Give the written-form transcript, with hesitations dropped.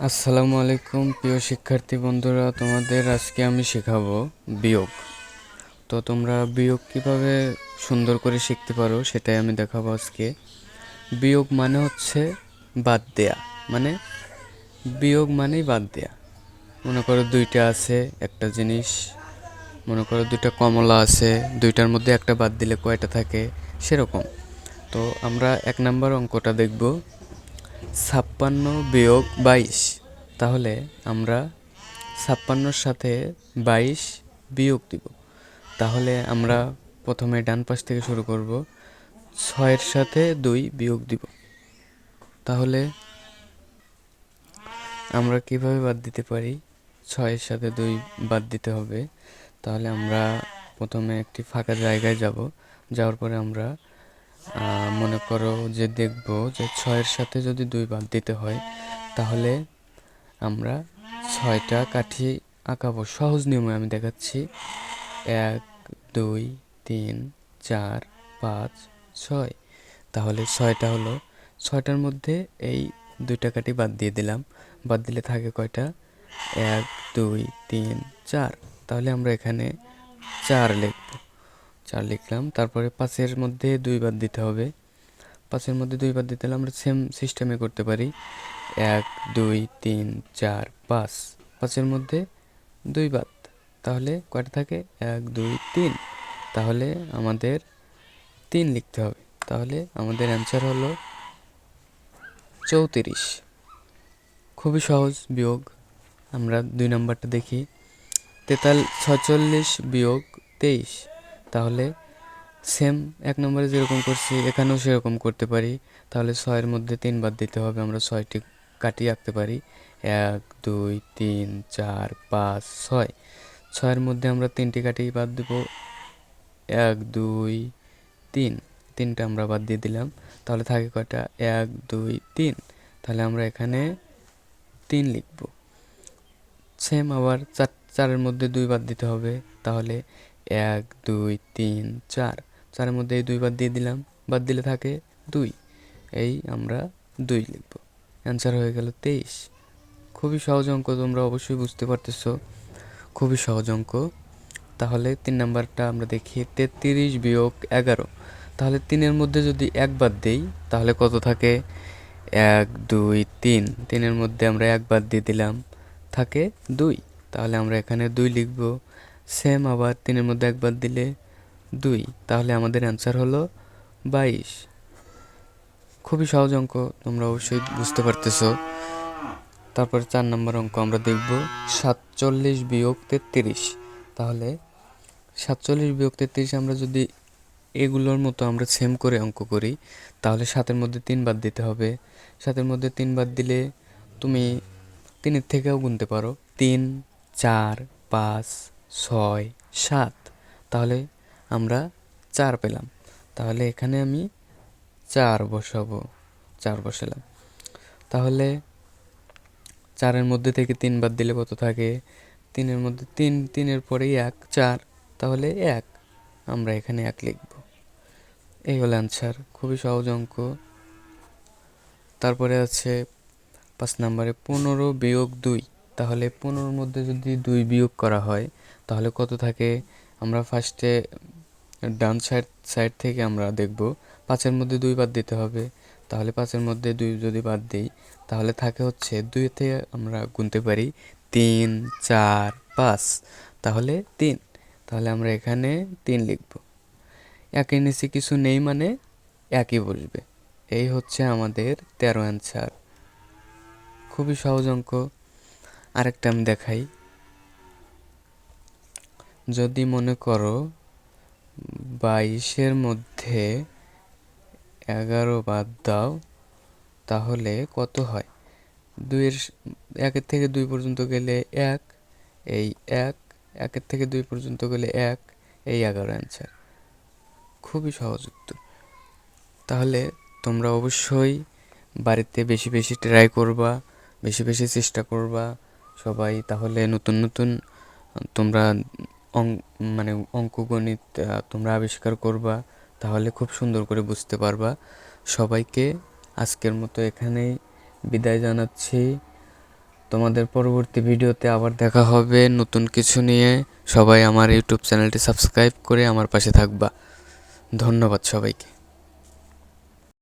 আসসালামু আলাইকুম প্রিয় শিক্ষার্থী বন্ধুরা, তোমাদের আজকে আমি শেখাবো বিয়োগ। তো তোমরা বিয়োগ কিভাবে সুন্দর করে শিখতে পারো সেটাই আমি দেখাবো আজকে। বিয়োগ মানে হচ্ছে বাদ দেয়া, মানে বিয়োগ মানেই বাদ দেয়া। মনে করো দুইটা আছে একটা জিনিস, মনে করো দুইটা কমলা আছে, দুইটার মধ্যে একটা বাদ দিলে কয়টা থাকে সেরকম। তো আমরা 1 নম্বর অঙ্কটা দেখব, 56 - 22। তাহলে আমরা 56-র সাথে 22 বিয়োগ দিব। তাহলে আমরা প্রথমে ডান পাশ থেকে শুরু করব, 6-এর সাথে 2 বিয়োগ দিব। তাহলে আমরা কিভাবে বাদ দিতে পারি? 6-এর সাথে 2 বাদ দিতে হবে। তাহলে আমরা প্রথমে একটি ফাঁকা জায়গায় যাব, যাওয়ার পরে আমরা মনে করো যে দেখব যে 6-এর সাথে যদি 2 বাদ দিতে হয়, তাহলে আমরা 6টা কাঠি আঁকাবো। সহজ নিয়মে আমি দেখাচ্ছি। 1 2 3 4 5 6। তাহলে 6টা হলো, 6টার মধ্যে এই 2টা কাঠি বাদ দিয়ে দিলাম। বাদ দিলে থাকে কয়টা? 1 2 3 4। তাহলে আমরা এখানে 4 লিখব। 4 লিখলাম। তারপরে 5-এর মধ্যে 2 বাদ দিতে হবে। 5-এর মধ্যে 2 বাদ দিতে হলে আমরা সেম সিস্টেমে করতে পারি। 1 2 3 4 5। 5-এর মধ্যে 2 বাদ, তাহলে কয়টা থাকে? 1 2 3। তাহলে আমাদের 3 লিখতে হবে। তাহলে আমাদের অ্যান্সার হলো 34। খুবই সহজ বিয়োগ। আমরা 2 নম্বরটা দেখি, 46 - 23। তাহলে সেম 1 নম্বরে যেরকম করছি এখানেও সেরকম করতে পারি। তাহলে 6-এর মধ্যে 3 বাদ দিতে হবে। আমরা 6টি কাটিয়ে আঁকতে পারি। 1 2 3 4 5 6। 6-এর মধ্যে আমরা 3টি কাটি বাদ দেব। 1 2 3। 3টা আমরা বাদ দিয়ে দিলাম। তাহলে থাকে কয়টা? 1 2 3। তাহলে আমরা এখানে 3 লিখব। সেম আবার 4-এর মধ্যে 2 বাদ দিতে হবে। তাহলে 1 2 3 4। 4-এর মধ্যে এই 2 বাদ দিয়ে দিলাম। বাদ দিলে থাকে 2। এই আমরা 2 লিখব। অ্যান্সার হয়ে গেল 23। খুবই সহজ অঙ্ক, তোমরা অবশ্যই বুঝতে পারতেছো। খুবই সহজ অঙ্ক। তাহলে 3 নাম্বারটা আমরা দেখি, 33 - 11। তাহলে 3-এর মধ্যে যদি 1 বাদ দেই তাহলে কত থাকে? 1 2 3। 3-এর মধ্যে আমরা 1 বাদ দিয়ে দিলাম, থাকে 2। তাহলে আমরা এখানে 2 লিখব। সেম আবার 3-এর মধ্যে 1 বাদ দিলে 2। তাহলে আমাদের অ্যান্সার হলো 22। খুবই সহজ অঙ্ক, তোমরা অবশ্যই বুঝতে পারতেছো। তারপর 4 নম্বর অঙ্ক আমরা দেখব, 47 - 33। তাহলে 47 - 33 আমরা যদি এগুলোর মতো আমরা সেম করে অঙ্ক করি, তাহলে 7-এর মধ্যে 3 বাদ দিতে হবে। 7-এর মধ্যে 3 বাদ দিলে তুমি 3-এর থেকেও গুনতে পারো। 3 4 5 6 7। তাহলে আমরা 4 পেলাম। তাহলে এখানে আমি 4 বসাবো। 4 বসালাম। তাহলে 4-এর মধ্যে থেকে 3 বাদ দিলে কত থাকে? 3-এর মধ্যে 3, 3-এর পরেই 1 4। তাহলে 1, আমরা এখানে 1 লিখব। এই হলো অ্যান্সার। খুবই সহজ অঙ্ক। তারপরে আছে 5 নম্বরে 15 - 2। তাহলে 15-র মধ্যে যদি 2 বিয়োগ করা হয় তাহলে কত থাকে? আমরা ফার্স্টে ডান সাইড থেকে আমরা দেখব। 5-এর মধ্যে 2 বাদ দিতে হবে। তাহলে 5-এর মধ্যে 2 যদি বাদ দিই তাহলে থাকে হচ্ছে 2-তে আমরা গুনতে পারি 3 4 5। তাহলে 3। তাহলে আমরা এখানে 3 লিখব। একের নিচে কিছু নেই মানে একই বসবে। এই হচ্ছে আমাদের 13 অ্যান্সার। খুবই সহজ অঙ্ক। আরেকটা আমি দেখাই। যদি মনে করো 22-এর মধ্যে 11 বাদ দাও তাহলে কত হয়? 1-এর থেকে 2 পর্যন্ত গেলে 1, এই 1, 1-এর থেকে 2 পর্যন্ত গেলে 1, এই 11 অ্যান্সার। খুবই সহজ উত্তর। তাহলে তোমরা অবশ্যই বাড়িতে বেশি বেশি ট্রাই করবা, বেশি বেশি চেষ্টা করবা সবাই। তাহলে নতুন নতুন তোমরা মানে অঙ্কগণিত তোমরা আবিষ্কার করবা। তাহলে খুব সুন্দর করে বুঝতে পারবা। সবাইকে আজকের মতো এখানেই বিদায় জানাচ্ছি। তোমাদের পরবর্তী ভিডিওতে আবার দেখা হবে নতুন কিছু নিয়ে। সবাই আমার ইউটিউব চ্যানেলটি সাবস্ক্রাইব করে আমার পাশে থাকবা। ধন্যবাদ সবাইকে।